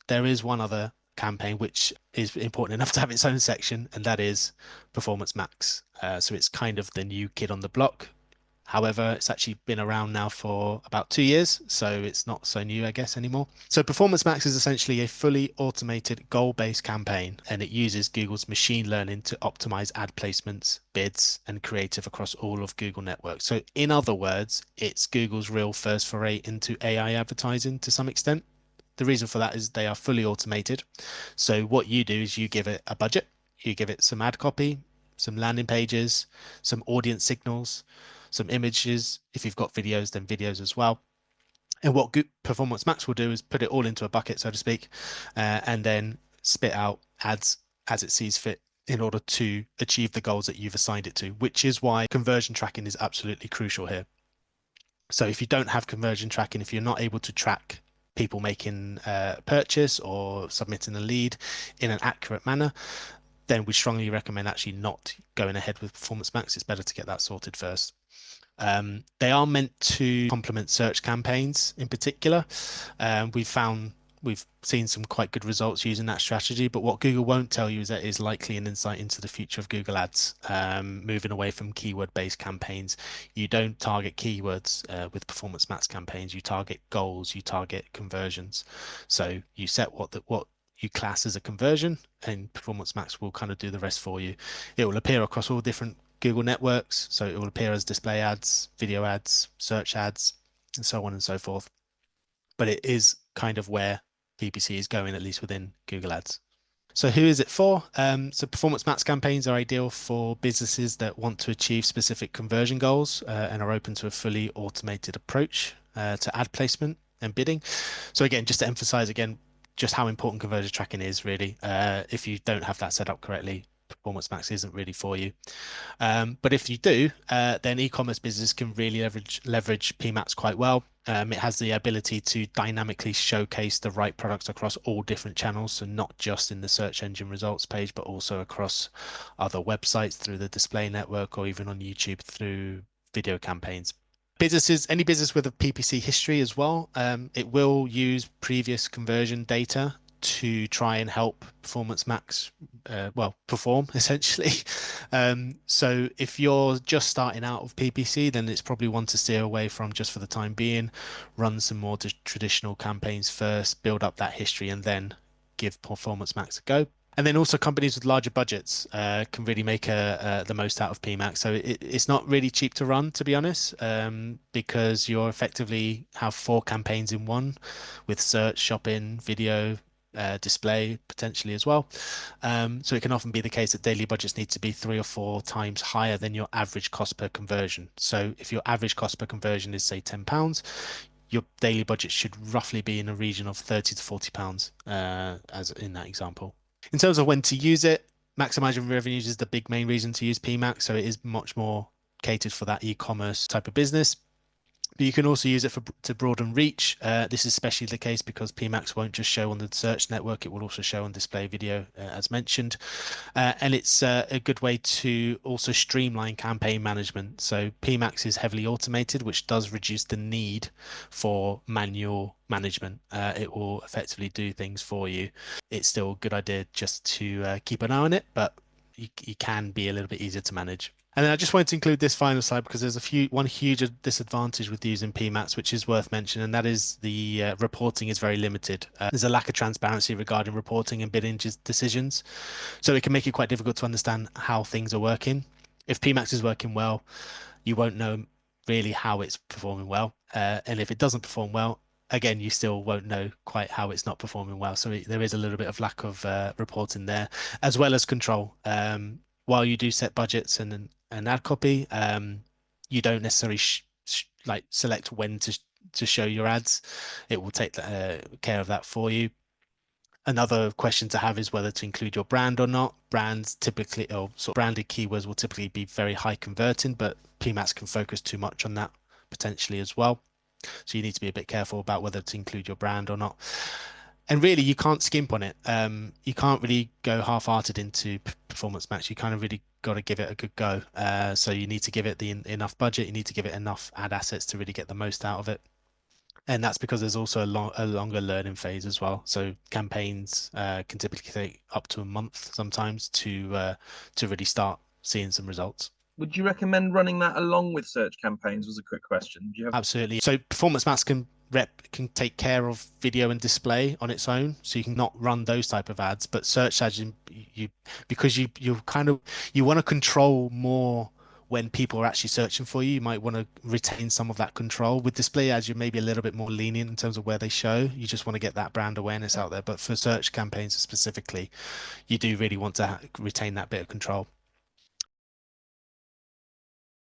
there is one other campaign which is important enough to have its own section, and that is Performance Max. So it's kind of the new kid on the block. However, it's actually been around now for about 2 years, so it's not so new, I guess, anymore. So Performance Max is essentially a fully automated goal-based campaign, and it uses Google's machine learning to optimize ad placements, bids, and creative across all of Google networks. So in other words, it's Google's real first foray into AI advertising to some extent. The reason for that is they are fully automated. So what you do is you give it a budget, you give it some ad copy, some landing pages, some audience signals, some images. If you've got videos, then videos as well. And what Performance Max will do is put it all into a bucket, so to speak, and then spit out ads as it sees fit in order to achieve the goals that you've assigned it to, which is why conversion tracking is absolutely crucial here. So if you don't have conversion tracking, if you're not able to track people making a purchase or submitting a lead in an accurate manner, then we strongly recommend actually not going ahead with Performance Max. It's better to get that sorted first. They are meant to complement search campaigns in particular. We've seen some quite good results using that strategy, but what Google won't tell you is that it is likely an insight into the future of Google Ads, moving away from keyword-based campaigns. You don't target keywords with Performance Max campaigns. You target goals, you target conversions. So you set what you class as a conversion, and Performance Max will kind of do the rest for you. It will appear across all different Google networks, so it will appear as display ads, video ads, search ads, and so on and so forth. But it is kind of where PPC is going, at least within Google Ads. So who is it for? So Performance Max campaigns are ideal for businesses that want to achieve specific conversion goals and are open to a fully automated approach to ad placement and bidding. So again, just to emphasize again, just how important conversion tracking is really. If you don't have that set up correctly, Performance Max isn't really for you. But if you do, then e-commerce business can really leverage PMax quite well. It has the ability to dynamically showcase the right products across all different channels, so not just in the search engine results page, but also across other websites through the display network or even on YouTube through video campaigns. Businesses, any business with a PPC history as well, it will use previous conversion data to try and help Performance Max perform essentially. So if you're just starting out of PPC, then it's probably one to steer away from just for the time being. Run some more traditional campaigns first, build up that history, and then give Performance Max a go. And then also companies with larger budgets can really make the most out of PMax. So it's not really cheap to run, to be honest, because you're effectively have 4 campaigns in one with search, shopping, video, display potentially as well. So it can often be the case that daily budgets need to be 3 or 4 times higher than your average cost per conversion. So if your average cost per conversion is say £10, your daily budget should roughly be in a region of £30 to £40, as in that example. In terms of when to use it, maximizing revenues is the big main reason to use PMax. So it is much more catered for that e-commerce type of business. But you can also use it to broaden reach. This is especially the case because PMax won't just show on the search network, it will also show on display video, as mentioned. And it's a good way to also streamline campaign management. So PMax is heavily automated, which does reduce the need for manual management. It will effectively do things for you. It's still a good idea just to keep an eye on it, but you can be a little bit easier to manage. And then I just wanted to include this final slide because there's one huge disadvantage with using PMax, which is worth mentioning, and that is the reporting is very limited. There's a lack of transparency regarding reporting and bidding decisions, so it can make it quite difficult to understand how things are working. If PMax is working well, you won't know really how it's performing well, and if it doesn't perform well, again, you still won't know quite how it's not performing well. So there is a little bit of lack of reporting there, as well as control. While you do set budgets and ad copy, you don't necessarily like select when to show your ads. It will take care of that for you. Another question to have is whether to include your brand or not. Brands typically, or sort of branded keywords will typically be very high converting, but PMax can focus too much on that potentially as well. So you need to be a bit careful about whether to include your brand or not. And really, you can't skimp on it. You can't really go half-hearted into Performance Max. You kind of really got to give it a good go. So you need to give it enough budget. You need to give it enough ad assets to really get the most out of it. And that's because there's also a longer learning phase as well. So campaigns can typically take up to a month sometimes to really start seeing some results. Would you recommend running that along with search campaigns? Was a quick question. Do you have? Absolutely. So performance max can take care of video and display on its own, so you can not run those type of ads. But search ads, you because you kind of you want to control more when people are actually searching for you. You might want to retain some of that control. With display ads, you're maybe a little bit more lenient in terms of where they show. You just want to get that brand awareness out there. But for search campaigns specifically, you do really want to retain that bit of control.